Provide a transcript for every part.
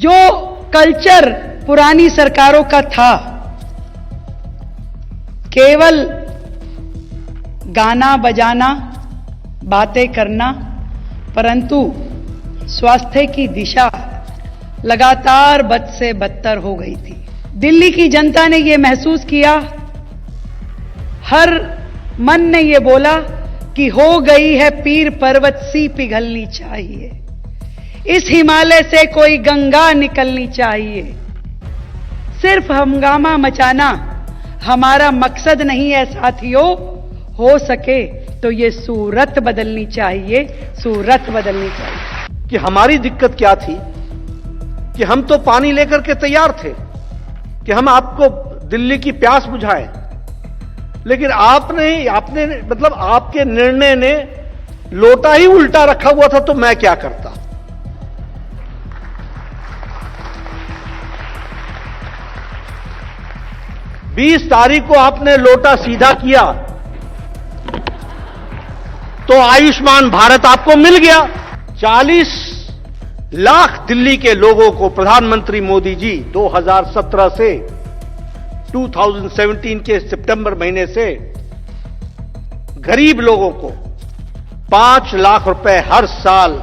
जो कल्चर पुरानी सरकारों का था, केवल गाना बजाना, बातें करना, परंतु स्वास्थ्य की दिशा लगातार बद से बदतर हो गई थी। दिल्ली की जनता ने यह महसूस किया, हर मन ने यह बोला कि हो गई है पीर पर्वत सी पिघलनी चाहिए, इस हिमालय से कोई गंगा निकलनी चाहिए। सिर्फ हंगामा मचाना हमारा मकसद नहीं है साथियों, हो सके तो ये सूरत बदलनी चाहिए, सूरत बदलनी चाहिए। कि हमारी दिक्कत क्या थी कि हम तो पानी लेकर के तैयार थे कि हम आपको दिल्ली की प्यास बुझाएं, लेकिन आपने मतलब आपके निर्णय ने लोटा ही उल्टा रखा हुआ था, तो मैं क्या करता। बीस तारीख को आपने लोटा सीधा किया तो आयुष्मान भारत आपको मिल गया। 40 लाख दिल्ली के लोगों को प्रधानमंत्री मोदी जी 2017 से 2017 के सितंबर महीने से गरीब लोगों को 5 लाख रुपए हर साल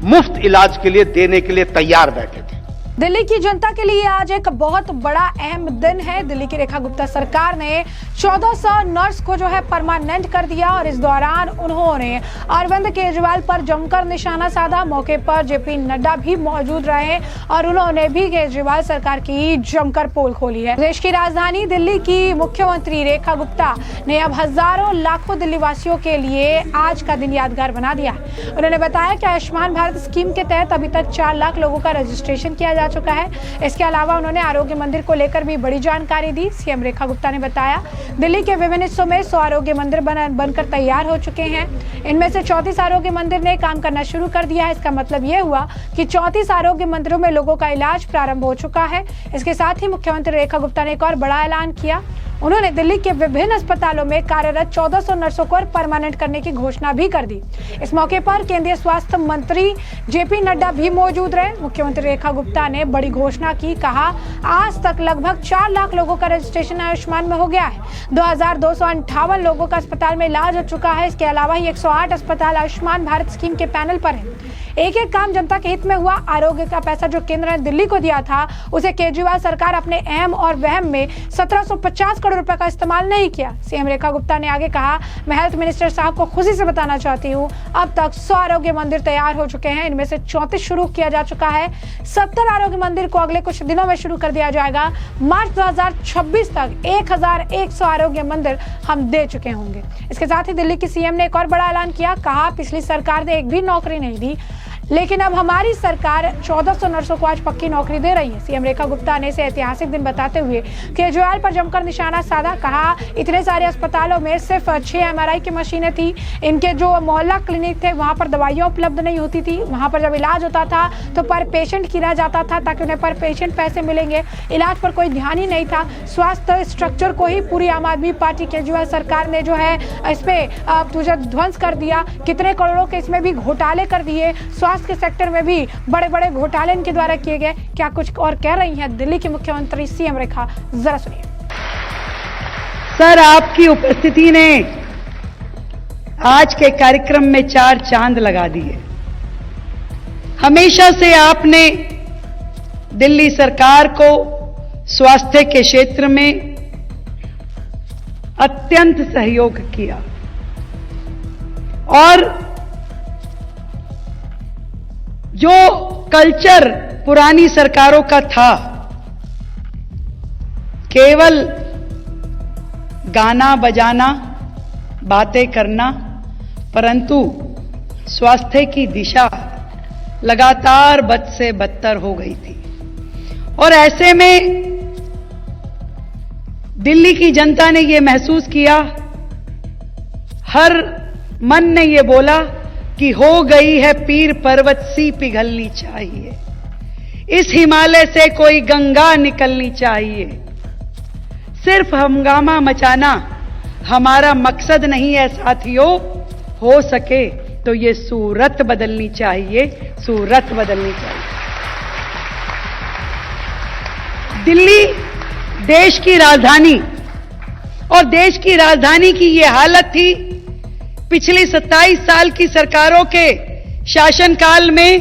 मुफ्त इलाज के लिए देने के लिए तैयार बैठे थे। दिल्ली की जनता के लिए आज एक बहुत बड़ा अहम दिन है। दिल्ली की रेखा गुप्ता सरकार ने 1400 नर्स को जो है परमानेंट कर दिया और इस दौरान उन्होंने अरविंद केजरीवाल पर जमकर निशाना साधा। मौके पर जेपी नड्डा भी मौजूद रहे और उन्होंने भी केजरीवाल सरकार की जमकर पोल खोली है। देश की राजधानी दिल्ली की मुख्यमंत्री रेखा गुप्ता ने अब हजारों लाखों दिल्ली वासियों के लिए आज का दिन यादगार बना दिया है। उन्होंने बताया कि आयुष्मान भारत स्कीम के तहत अभी तक 4 लाख लोगों का रजिस्ट्रेशन किया जा चुका है। इसके अलावा उन्होंने आरोग्य मंदिर को लेकर भी बड़ी जानकारी दी। सीएम रेखा गुप्ता ने बताया, दिल्ली के विभिन्न हिस्सों में 100 आरोग्य मंदिर बनकर तैयार हो चुके हैं। इनमें से 34 आरोग्य मंदिर ने काम करना शुरू कर दिया है। इसका मतलब यह हुआ कि 34 आरोग्य मंदिरों में लोगों का इलाज प्रारंभ हो चुका है। इसके साथ ही मुख्यमंत्री रेखा गुप्ता ने एक और बड़ा ऐलान किया। उन्होंने दिल्ली के विभिन्न अस्पतालों में कार्यरत 1400 नर्सों को परमानेंट करने की घोषणा भी कर दी। इस मौके पर केंद्रीय स्वास्थ्य मंत्री जेपी नड्डा भी मौजूद रहे। मुख्यमंत्री रेखा गुप्ता ने बड़ी घोषणा की, कहा आज तक लगभग 4 लाख लोगों का रजिस्ट्रेशन आयुष्मान में हो गया है। 2258 लोगों का अस्पताल में इलाज हो चुका है। इसके अलावा ही 108 अस्पताल आयुष्मान भारत स्कीम के पैनल पर है। एक एक काम जनता के हित में हुआ। आरोग्य का पैसा जो केंद्र ने दिल्ली को दिया था, उसे केजरीवाल सरकार अपने अहम और वहम में 1750 करोड़ रुपए का इस्तेमाल नहीं किया। सीएम रेखा गुप्ता ने आगे कहा, मैं हेल्थ मिनिस्टर साहब को खुशी से बताना चाहती हूँ, अब तक 100 आरोग्य मंदिर तैयार हो चुके हैं। इनमें से 34 शुरू किया जा चुका है। 70 आरोग्य मंदिर को अगले कुछ दिनों में शुरू कर दिया जाएगा। मार्च 2026 तक 1100 आरोग्य मंदिर हम दे चुके होंगे। इसके साथ ही दिल्ली की सीएम ने एक और बड़ा ऐलान किया। कहा, पिछली सरकार ने एक भी नौकरी नहीं दी, लेकिन अब हमारी सरकार 1400 नर्सों को आज पक्की नौकरी दे रही है। सीएम रेखा गुप्ता ने इसे ऐतिहासिक दिन बताते हुए केजरीवाल पर जमकर निशाना साधा। कहा, इतने सारे अस्पतालों में सिर्फ 6 MRI की मशीनें थी। इनके जो मोहल्ला क्लिनिक थे वहां पर दवाइयां उपलब्ध नहीं होती थी। वहां पर जब इलाज होता था तो पर पेशेंट गिना जाता था ताकि उन्हें पर पेशेंट पैसे मिलेंगे। इलाज पर कोई ध्यान ही नहीं था। स्वास्थ्य स्ट्रक्चर को ही पूरी आम आदमी पार्टी केजरीवाल सरकार ने जो है इस पे तुझे ध्वंस कर दिया। कितने करोड़ों के इसमें भी घोटाले कर दिए। के सेक्टर में भी बड़े बड़े घोटाले इनके द्वारा किए गए। क्या कुछ और कह रही हैं दिल्ली की मुख्यमंत्री सीएम रेखा, जरा सुनिए। सर, आपकी उपस्थिति ने आज के कार्यक्रम में 4 चांद लगा दिए। हमेशा से आपने दिल्ली सरकार को स्वास्थ्य के क्षेत्र में अत्यंत सहयोग किया और जो कल्चर पुरानी सरकारों का था, केवल गाना बजाना, बातें करना, परंतु स्वास्थ्य की दिशा लगातार बद से बदतर हो गई थी। और ऐसे में दिल्ली की जनता ने यह महसूस किया, हर मन ने यह बोला कि हो गई है पीर पर्वत सी पिघलनी चाहिए, इस हिमालय से कोई गंगा निकलनी चाहिए। सिर्फ हंगामा मचाना हमारा मकसद नहीं है साथियों, हो सके तो ये सूरत बदलनी चाहिए, सूरत बदलनी चाहिए। दिल्ली देश की राजधानी, और देश की राजधानी की ये हालत थी पिछली 27 साल की सरकारों के शासनकाल में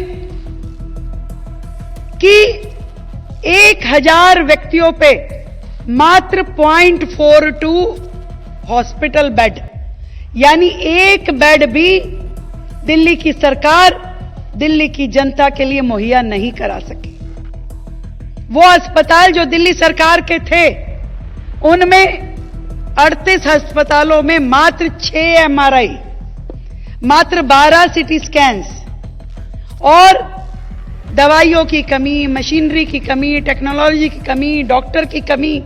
कि 1000 व्यक्तियों पे मात्र 0.42 हॉस्पिटल बेड, यानी एक बेड भी दिल्ली की सरकार दिल्ली की जनता के लिए मुहैया नहीं करा सकी। वो अस्पताल जो दिल्ली सरकार के थे, उनमें 38 अस्पतालों में मात्र 6 MRI, मात्र 12 CT स्कैन्स और दवाइयों की कमी, मशीनरी की कमी, टेक्नोलॉजी की कमी, डॉक्टर की कमी,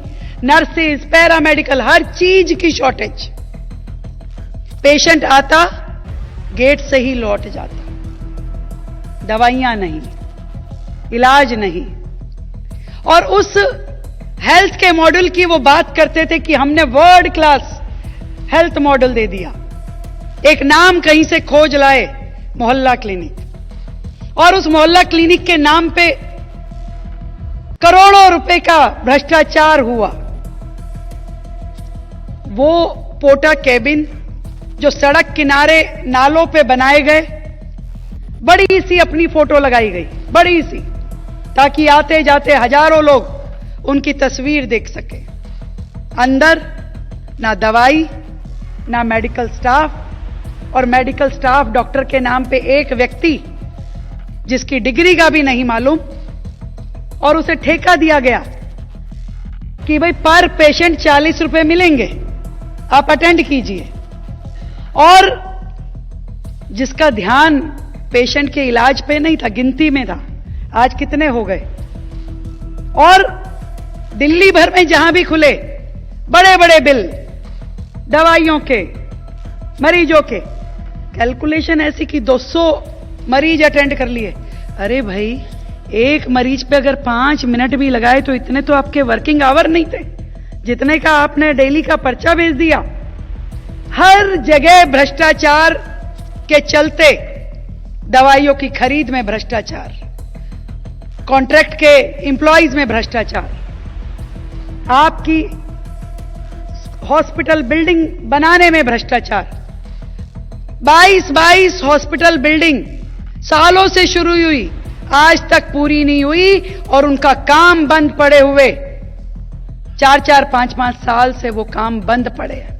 नर्सेज, पैरामेडिकल, हर चीज की शॉर्टेज। पेशेंट आता, गेट से ही लौट जाता, दवाइयां नहीं, इलाज नहीं। और उस हेल्थ के मॉडल की वो बात करते थे कि हमने वर्ल्ड क्लास हेल्थ मॉडल दे दिया। एक नाम कहीं से खोज लाए, मोहल्ला क्लिनिक, और उस मोहल्ला क्लिनिक के नाम पे करोड़ों रुपए का भ्रष्टाचार हुआ। वो पोटा केबिन जो सड़क किनारे नालों पे बनाए गए, बड़ी सी अपनी फोटो लगाई गई, बड़ी सी, ताकि आते जाते हजारों लोग उनकी तस्वीर देख सके। अंदर ना दवाई, ना मेडिकल स्टाफ, और मेडिकल स्टाफ डॉक्टर के नाम पे एक व्यक्ति जिसकी डिग्री का भी नहीं मालूम, और उसे ठेका दिया गया कि भाई पर पेशेंट 40 रुपए मिलेंगे, आप अटेंड कीजिए। और जिसका ध्यान पेशेंट के इलाज पे नहीं था, गिनती में था। आज कितने हो गए? और दिल्ली भर में जहां भी खुले, बड़े बड़े बिल दवाइयों के, मरीजों के, कैलकुलेशन ऐसी कि 200 मरीज अटेंड कर लिए। अरे भाई, एक मरीज पे अगर 5 मिनट भी लगाए तो इतने तो आपके वर्किंग आवर नहीं थे, जितने का आपने डेली का पर्चा भेज दिया। हर जगह भ्रष्टाचार के चलते, दवाइयों की खरीद में भ्रष्टाचार, कॉन्ट्रैक्ट के एम्प्लॉइज में भ्रष्टाचार, आपकी हॉस्पिटल बिल्डिंग बनाने में भ्रष्टाचार। 22 हॉस्पिटल बिल्डिंग सालों से शुरू हुई, आज तक पूरी नहीं हुई, और उनका काम बंद पड़े हुए 4-4, 5-5 साल से वो काम बंद पड़े हैं।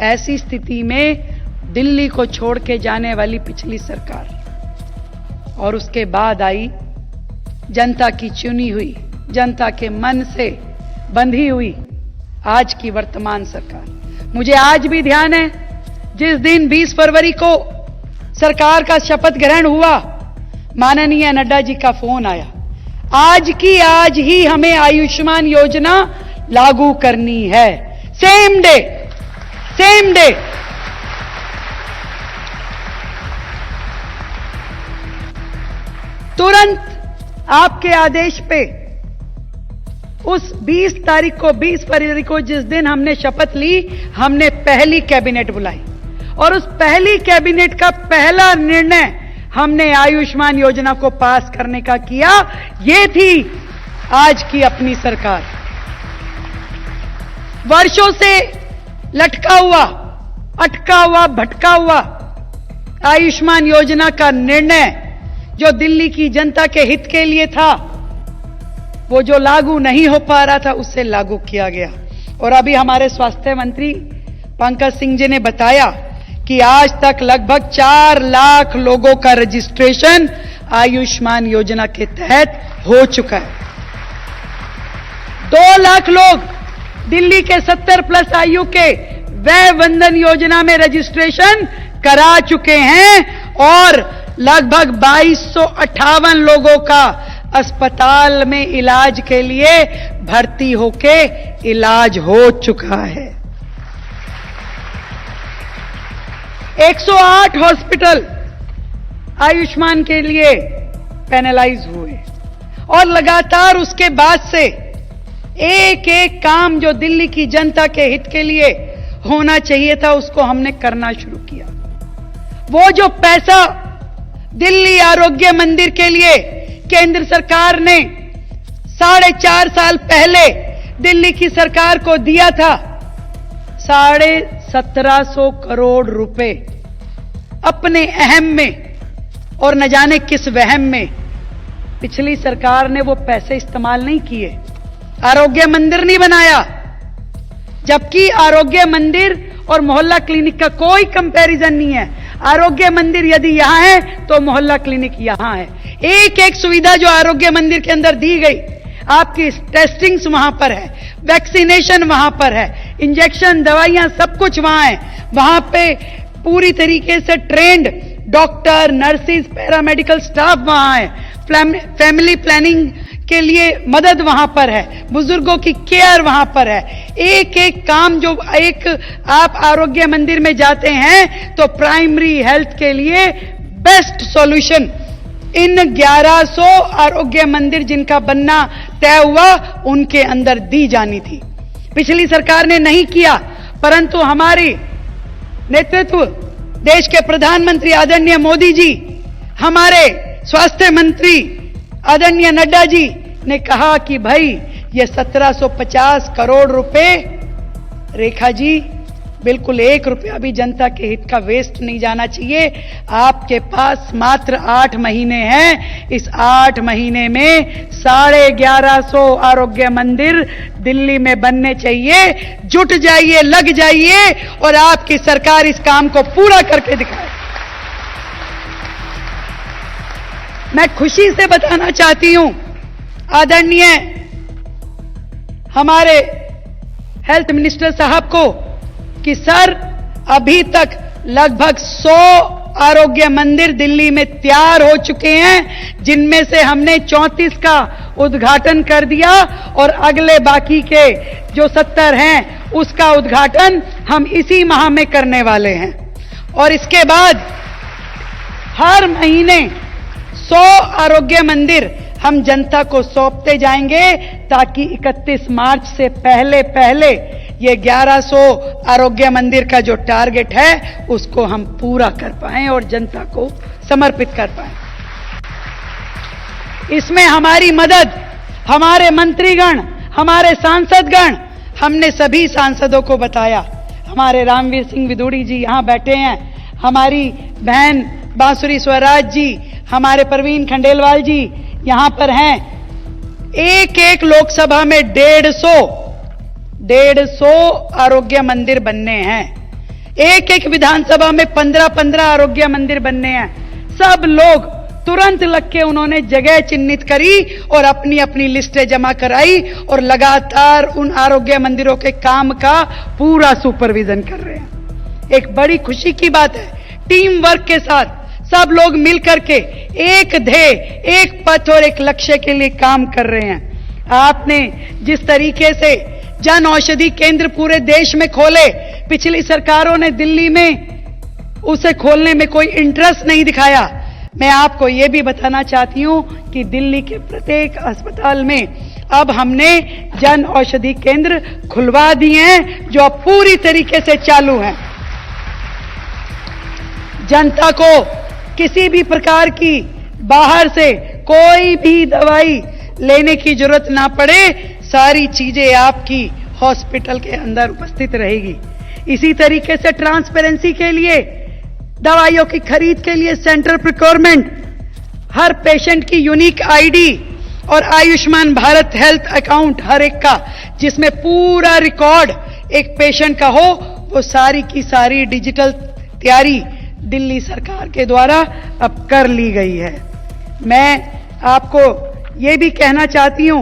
ऐसी स्थिति में दिल्ली को छोड़ के जाने वाली पिछली सरकार, और उसके बाद आई जनता की चुनी हुई, जनता के मन से बंधी हुई आज की वर्तमान सरकार। मुझे आज भी ध्यान है, जिस दिन 20 फरवरी को सरकार का शपथ ग्रहण हुआ, माननीय नड्डा जी का फोन आया, आज की आज ही हमें आयुष्मान योजना लागू करनी है। Same day, same day. तुरंत आपके आदेश पे उस 20 तारीख को, 20 फरवरी को, जिस दिन हमने शपथ ली, हमने पहली कैबिनेट बुलाई, और उस पहली कैबिनेट का पहला निर्णय हमने आयुष्मान योजना को पास करने का किया। ये थी आज की अपनी सरकार। वर्षों से लटका हुआ, अटका हुआ, भटका हुआ आयुष्मान योजना का निर्णय, जो दिल्ली की जनता के हित के लिए था, वो जो लागू नहीं हो पा रहा था, उससे लागू किया गया। और अभी हमारे स्वास्थ्य मंत्री पंकज सिंह जी ने बताया कि आज तक लगभग 4 लाख लोगों का रजिस्ट्रेशन आयुष्मान योजना के तहत हो चुका है। 2 लाख लोग दिल्ली के 70+ आयु के वय वंदन योजना में रजिस्ट्रेशन करा चुके हैं, और लगभग 2258 लोगों का अस्पताल में इलाज के लिए भर्ती होके इलाज हो चुका है। 108 हॉस्पिटल आयुष्मान के लिए पैनलाइज हुए, और लगातार उसके बाद से एक एक काम जो दिल्ली की जनता के हित के लिए होना चाहिए था, उसको हमने करना शुरू किया। वो जो पैसा दिल्ली आरोग्य मंदिर के लिए केंद्र सरकार ने 4.5 साल पहले दिल्ली की सरकार को दिया था 1750 करोड़ रुपए अपने अहम में, और न जाने किस वहम में पिछली सरकार ने वो पैसे इस्तेमाल नहीं किए। आरोग्य मंदिर नहीं बनाया, जबकि आरोग्य मंदिर और मोहल्ला क्लिनिक का कोई कंपैरिजन नहीं है। आरोग्य मंदिर यदि यहां है तो मोहल्ला क्लिनिक यहां है। एक एक सुविधा जो आरोग्य मंदिर के अंदर दी गई, आपकी टेस्टिंग्स वहां पर है, वैक्सीनेशन वहां पर है, इंजेक्शन, दवाइयां, सब कुछ वहां है। वहां पे पूरी तरीके से trend doctor, nurses, paramedical staff वहां है। फैमिली प्लानिंग के लिए मदद वहां पर है, बुजुर्गों की केयर वहां पर है। एक एक काम जो एक आप आरोग्य मंदिर में जाते हैं तो प्राइमरी हेल्थ के लिए बेस्ट सॉल्यूशन इन 1100 आरोग्य मंदिर जिनका बनना तय हुआ उनके अंदर दी जानी थी। पिछली सरकार ने नहीं किया, परंतु हमारी नेतृत्व देश के प्रधानमंत्री आदरणीय मोदी जी, हमारे स्वास्थ्य मंत्री आदरणीय नड्डा जी ने कहा कि भाई ये 1750 करोड़ रुपए, रेखा जी बिल्कुल 1 रुपया भी जनता के हित का वेस्ट नहीं जाना चाहिए। आपके पास मात्र 8 महीने हैं, इस 8 महीने में 1150 आरोग्य मंदिर दिल्ली में बनने चाहिए। जुट जाइए, लग जाइए और आपकी सरकार इस काम को पूरा करके दिखाए। मैं खुशी से बताना चाहती हूं आदरणीय हमारे हेल्थ मिनिस्टर साहब को कि सर अभी तक लगभग 100 आरोग्य मंदिर दिल्ली में तैयार हो चुके हैं, जिनमें से हमने 34 का उद्घाटन कर दिया और अगले बाकी के जो 70 हैं उसका उद्घाटन हम इसी माह में करने वाले हैं। और इसके बाद हर महीने 100 आरोग्य मंदिर हम जनता को सौंपते जाएंगे, ताकि 31 मार्च से पहले पहले ये 1100 आरोग्य मंदिर का जो टारगेट है उसको हम पूरा कर पाएं और जनता को समर्पित कर पाएं। इसमें हमारी मदद हमारे मंत्रीगण, हमारे सांसदगण, हमने सभी सांसदों को बताया। हमारे रामवीर सिंह विदुड़ी जी यहां बैठे हैं, हमारी बहन बांसुरी स्वराज जी, हमारे परवीन खंडेलवाल जी यहां पर हैं। एक एक लोकसभा में 150 आरोग्य मंदिर बनने हैं। एक एक विधानसभा में 15-15 आरोग्य मंदिर बनने हैं। सब लोग तुरंत लग के उन्होंने जगह चिन्हित करी और अपनी अपनी लिस्टें जमा कराई और लगातार उन आरोग्य मंदिरों के काम का पूरा सुपरविजन कर रहे हैं। एक बड़ी खुशी की बात है, टीम वर्क के साथ सब लोग मिलकर के एक ध्येय, एक पथ और एक लक्ष्य के लिए काम कर रहे हैं। आपने जिस तरीके से जन औषधि केंद्र पूरे देश में खोले, पिछली सरकारों ने दिल्ली में उसे खोलने में कोई इंटरेस्ट नहीं दिखाया। मैं आपको यह भी बताना चाहती हूं कि दिल्ली के प्रत्येक अस्पताल में अब हमने जन औषधि केंद्र खुलवा दिए हैं, जो अब पूरी तरीके से चालू हैं। जनता को किसी भी प्रकार की बाहर से कोई भी दवाई लेने की जरूरत ना पड़े, सारी चीजें आपकी हॉस्पिटल के अंदर उपस्थित रहेगी। इसी तरीके से ट्रांसपेरेंसी के लिए, दवाइयों की खरीद के लिए सेंट्रल प्रोक्योरमेंट, हर पेशेंट की यूनिक आईडी और आयुष्मान भारत हेल्थ अकाउंट हर एक का, जिसमें पूरा रिकॉर्ड एक पेशेंट का हो, वो सारी की सारी डिजिटल तैयारी दिल्ली सरकार के द्वारा अब कर ली गई है। मैं आपको ये भी कहना चाहती हूं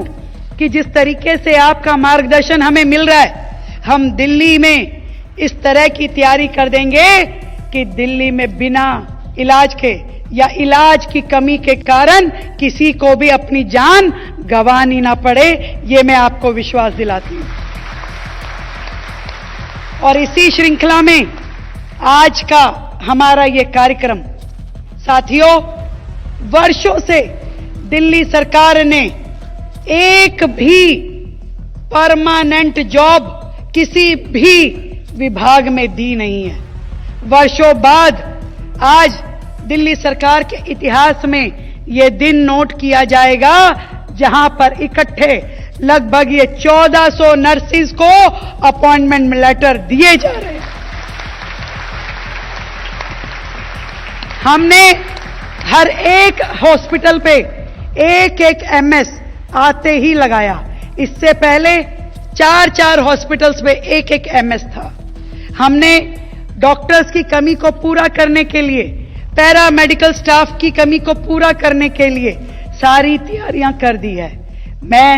कि जिस तरीके से आपका मार्गदर्शन हमें मिल रहा है, हम दिल्ली में इस तरह की तैयारी कर देंगे कि दिल्ली में बिना इलाज के या इलाज की कमी के कारण किसी को भी अपनी जान गंवानी ना पड़े, ये मैं आपको विश्वास दिलाती हूं। और इसी श्रृंखला में आज का हमारा ये कार्यक्रम, साथियों, वर्षों से दिल्ली सरकार ने एक भी परमानेंट जॉब किसी भी विभाग में दी नहीं है। वर्षों बाद आज दिल्ली सरकार के इतिहास में यह दिन नोट किया जाएगा जहां पर इकट्ठे लगभग ये 1400 नर्सिस को अपॉइंटमेंट लेटर दिए जा रहे हैं। हमने हर एक हॉस्पिटल पे एक एक एमएस आते ही लगाया। इससे पहले 4 हॉस्पिटल्स में एक एक एमएस था। हमने डॉक्टर्स की कमी को पूरा करने के लिए, पैरा मेडिकल स्टाफ की कमी को पूरा करने के लिए सारी तैयारियां कर दी है। मैं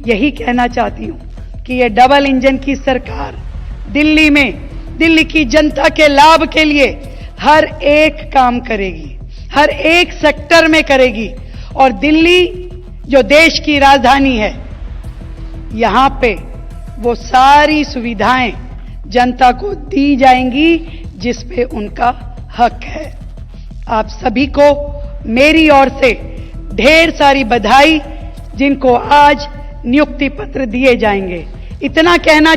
यही कहना चाहती हूं कि ये डबल इंजन की सरकार दिल्ली में दिल्ली की जनता के लाभ के लिए हर एक काम करेगी, हर एक सेक्टर में करेगी। और दिल्ली जो देश की राजधानी है, यहां पे वो सारी सुविधाएं जनता को दी जाएंगी जिस पे उनका हक है। आप सभी को मेरी ओर से ढेर सारी बधाई, जिनको आज नियुक्ति पत्र दिए जाएंगे। इतना कहना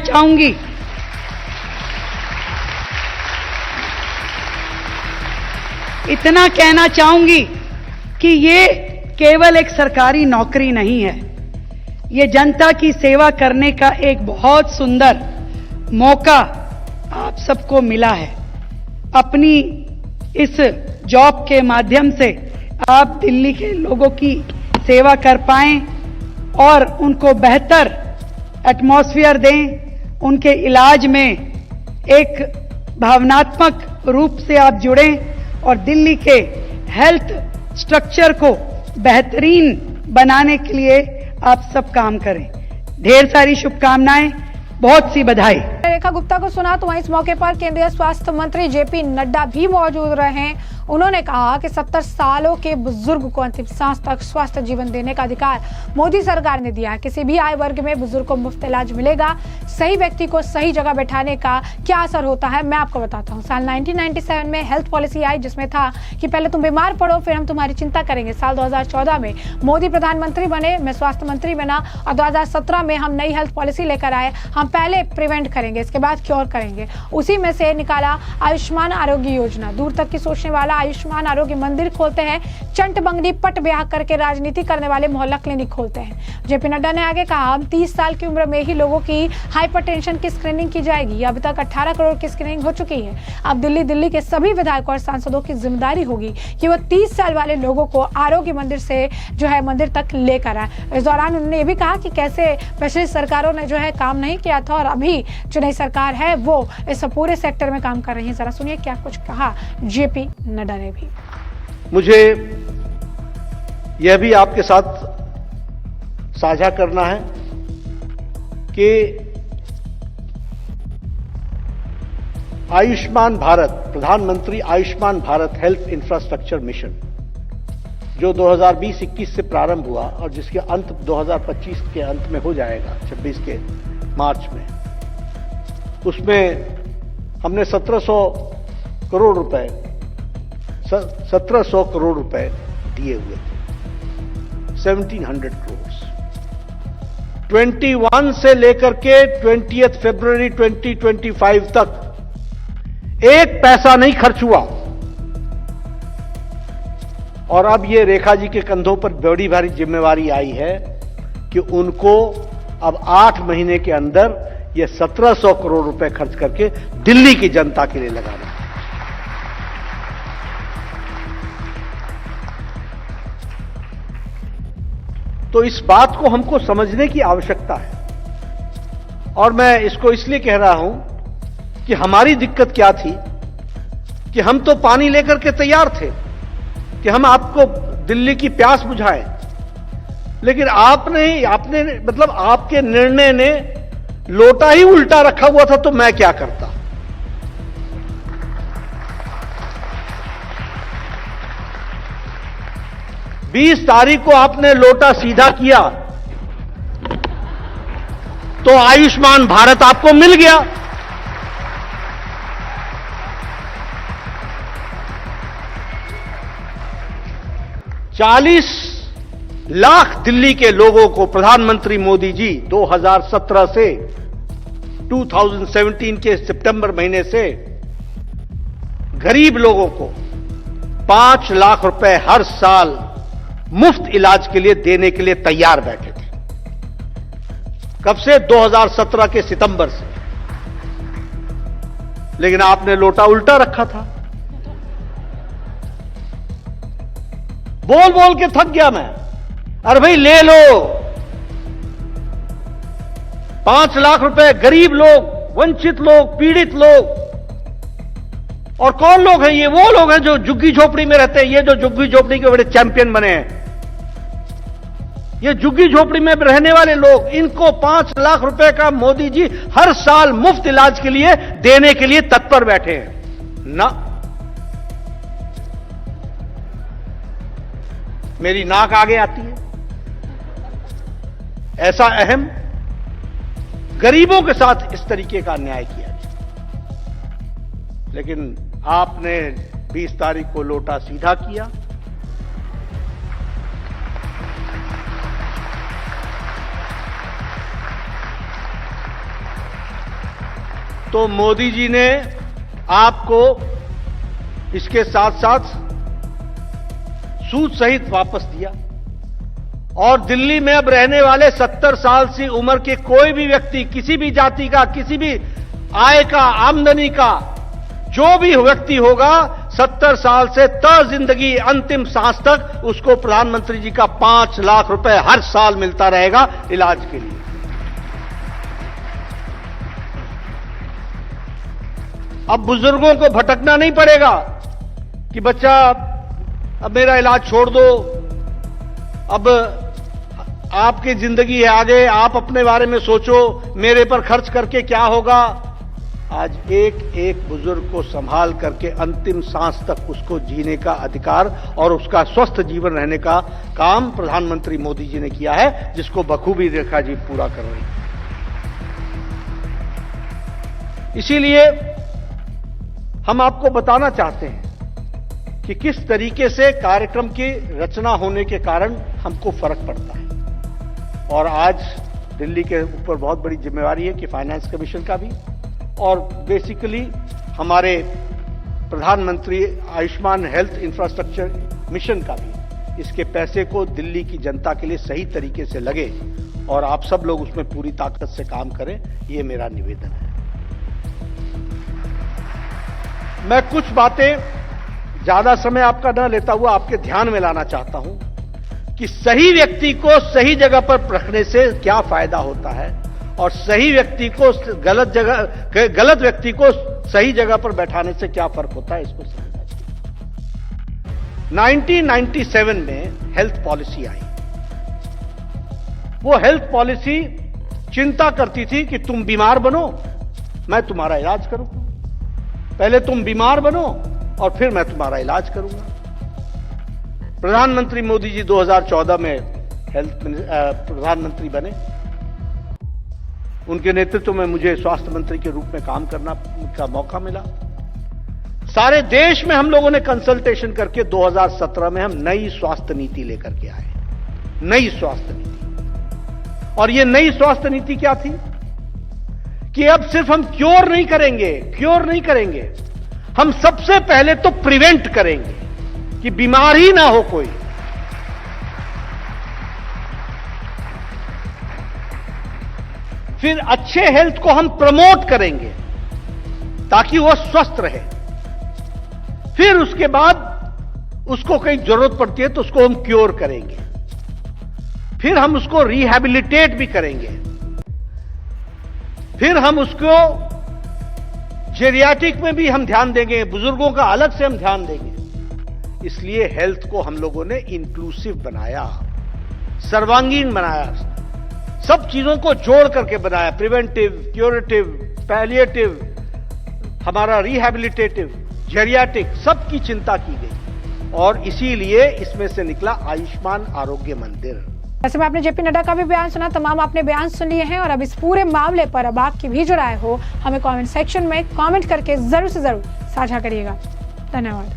चाहूंगी कि ये केवल एक सरकारी नौकरी नहीं है, ये जनता की सेवा करने का एक बहुत सुंदर मौका आप सबको मिला है। अपनी इस जॉब के माध्यम से आप दिल्ली के लोगों की सेवा कर पाएं और उनको बेहतर एटमॉस्फेयर दें, उनके इलाज में एक भावनात्मक रूप से आप जुड़ें और दिल्ली के हेल्थ स्ट्रक्चर को बेहतरीन बनाने के लिए आप सब काम करें। ढेर सारी शुभकामनाएं, बहुत सी बधाई। रेखा गुप्ता को सुना तो वहीं इस मौके पर केंद्रीय स्वास्थ्य मंत्री जेपी नड्डा भी मौजूद रहे। उन्होंने कहा कि 70 सालों के बुजुर्ग को अंतिम सांस तक स्वस्थ जीवन देने का अधिकार मोदी सरकार ने दिया है। किसी भी आयु वर्ग में बुजुर्ग को मुफ्त इलाज मिलेगा। सही व्यक्ति को सही जगह बैठाने का क्या असर होता है, मैं आपको बताता हूँ। साल 1997 में हेल्थ पॉलिसी आई, जिसमें था कि पहले तुम बीमार पड़ो फिर हम तुम्हारी चिंता करेंगे। साल 2014 में मोदी प्रधानमंत्री बने, मैं स्वास्थ्य मंत्री बना और 2017 में हम नई हेल्थ पॉलिसी लेकर आए। हम पहले प्रिवेंट करेंगे, इसके बाद क्योर करेंगे। उसी में से निकाला आयुष्मान आरोग्य योजना। दूर तक की सोचने वाला आयुष्मान आरोग्य मंदिर खोलते हैं, चंट बंगड़ी पट ब्याह करके राजनीति करने वाले मोहल्ला क्लिनिक खोलते हैं। जेपी नड्डा ने आगे कहा, हम 30 साल की उम्र में ही लोगों की हाइपरटेंशन की स्क्रीनिंग की जाएगी। अब तक 18 करोड़ की स्क्रीनिंग हो चुकी है। अब दिल्ली के सभी विधायकों और सांसदों की जिम्मेदारी होगी कि वो 30 साल वाले लोगों को आरोग्य मंदिर से जो है मंदिर तक लेकर आए। इस दौरान उन्होंने ये भी कहा कि कैसे पिछली सरकारों ने जो है काम नहीं किया था और अभी जो नई सरकार है वो इस पूरे सेक्टर में काम कर रही है। जरा सुनिए क्या कुछ कहा जेपी नड्डा ने भी। मुझे यह भी आपके साथ साझा करना है कि आयुष्मान भारत, प्रधानमंत्री Ayushman Bharat health infrastructure mission, जो 2020-21 से प्रारंभ हुआ और जिसके अंत 2025 के अंत में हो जाएगा, 26 के मार्च में, उसमें हमने 1700 करोड़ रुपए दिए हुए थे। 1700 करोड़ 21 से लेकर के 20 फरवरी 2025 तक एक पैसा नहीं खर्च हुआ। और अब ये रेखा जी के कंधों पर बड़ी भारी जिम्मेवारी आई है कि उनको अब 8 महीने के अंदर ये 1700 करोड़ रुपए खर्च करके दिल्ली की जनता के लिए लगाना है। तो इस बात को हमको समझने की आवश्यकता है। और मैं इसको इसलिए कह रहा हूं कि हमारी दिक्कत क्या थी कि हम तो पानी लेकर के तैयार थे कि हम आपको दिल्ली की प्यास बुझाएं, लेकिन आपने मतलब आपके निर्णय ने लोटा ही उल्टा रखा हुआ था, तो मैं क्या करता। बीस तारीख को आपने लोटा सीधा किया तो आयुष्मान भारत आपको मिल गया। ₹40 लाख दिल्ली के लोगों को प्रधानमंत्री मोदी जी 2017 से 2017 के सितंबर महीने से गरीब लोगों को 5 लाख रुपए हर साल मुफ्त इलाज के लिए देने के लिए तैयार बैठे थे। कब से? 2017 के सितंबर से। लेकिन आपने लोटा उल्टा रखा था। बोल बोल के थक गया मैं। अरे भाई ले लो 5 लाख रुपए, गरीब लोग, वंचित लोग, पीड़ित लोग। और कौन लोग हैं ये? वो लोग हैं जो झुग्गी झोपड़ी में रहते हैं। ये जो झुग्गी झोपड़ी के बड़े चैंपियन बने हैं, ये झुग्गी झोपड़ी में रहने वाले लोग, इनको 5 लाख रुपए का मोदी जी हर साल मुफ्त इलाज के लिए देने के लिए तत्पर बैठे हैं ना। मेरी नाक आगे आती है। ऐसा अहम गरीबों के साथ इस तरीके का अन्याय किया गया। लेकिन आपने 20 तारीख को लोटा सीधा किया। तो मोदी जी ने आपको इसके साथ साथ सूद सहित वापस दिया। और दिल्ली में अब रहने वाले 70 साल से उम्र के कोई भी व्यक्ति, किसी भी जाति का, किसी भी आय का, आमदनी का, जो भी व्यक्ति होगा, 70 साल से तय जिंदगी अंतिम सांस तक उसको प्रधानमंत्री जी का 5 लाख रुपए हर साल मिलता रहेगा इलाज के लिए। अब बुजुर्गों को भटकना नहीं पड़ेगा कि बच्चा अब मेरा इलाज छोड़ दो, अब आपकी जिंदगी है आगे, आप अपने बारे में सोचो, मेरे पर खर्च करके क्या होगा। आज एक एक बुजुर्ग को संभाल करके अंतिम सांस तक उसको जीने का अधिकार और उसका स्वस्थ जीवन रहने का काम प्रधानमंत्री मोदी जी ने किया है, जिसको बखूबी रेखा जी पूरा कर रही है। इसीलिए हम आपको बताना चाहते हैं कि किस तरीके से कार्यक्रम की रचना होने के कारण हमको फर्क पड़ता है। और आज दिल्ली के ऊपर बहुत बड़ी जिम्मेवारी है कि फाइनेंस कमीशन का भी, और बेसिकली हमारे प्रधानमंत्री आयुष्मान हेल्थ इंफ्रास्ट्रक्चर मिशन का भी, इसके पैसे को दिल्ली की जनता के लिए सही तरीके से लगे और आप सब लोग उसमें पूरी ताकत से काम करें, ये मेरा निवेदन है। मैं कुछ बातें ज्यादा समय आपका न लेता हुआ आपके ध्यान में लाना चाहता हूं कि सही व्यक्ति को सही जगह पर रखने से क्या फायदा होता है और सही व्यक्ति को गलत व्यक्ति को सही जगह पर बैठाने से क्या फर्क होता है, इसको समझना चाहिए। 1997 में हेल्थ पॉलिसी आई। वो हेल्थ पॉलिसी चिंता करती थी कि तुम बीमार बनो, मैं तुम्हारा इलाज करूंगा। पहले तुम बीमार बनो और फिर मैं तुम्हारा इलाज करूंगा। प्रधानमंत्री मोदी जी 2014 में हेल्थ प्रधानमंत्री बने। उनके नेतृत्व में मुझे स्वास्थ्य मंत्री के रूप में काम करना का मौका मिला। सारे देश में हम लोगों ने कंसल्टेशन करके 2017 में हम नई स्वास्थ्य नीति लेकर के आए। नई स्वास्थ्य नीति। और ये नई स्वास्थ्य नीति क्या थी कि अब सिर्फ हम क्योर नहीं करेंगे, हम सबसे पहले तो प्रिवेंट करेंगे कि बीमार ही ना हो कोई। फिर अच्छे हेल्थ को हम प्रमोट करेंगे ताकि वो स्वस्थ रहे। फिर उसके बाद उसको कहीं जरूरत पड़ती है तो उसको हम क्योर करेंगे। फिर हम उसको रिहैबिलिटेट भी करेंगे। फिर हम उसको जेरियाट्रिक में भी हम ध्यान देंगे, बुजुर्गों का अलग से हम ध्यान देंगे। इसलिए हेल्थ को हम लोगों ने इंक्लूसिव बनाया, सर्वांगीण बनाया, सब चीजों को जोड़ करके बनाया। प्रिवेंटिव, क्यूरेटिव, पैलिएटिव, हमारा रिहैबिलिटेटिव, जेरियाट्रिक, सबकी चिंता की गई और इसीलिए इसमें से निकला आयुष्मान आरोग्य मंदिर। ऐसे में आपने जेपी नड्डा का भी बयान सुना, तमाम आपने बयान सुन लिए हैं और अब इस पूरे मामले पर अब आपकी भी जो राय हो हमें कमेंट सेक्शन में कमेंट करके जरूर से जरूर साझा करिएगा। धन्यवाद।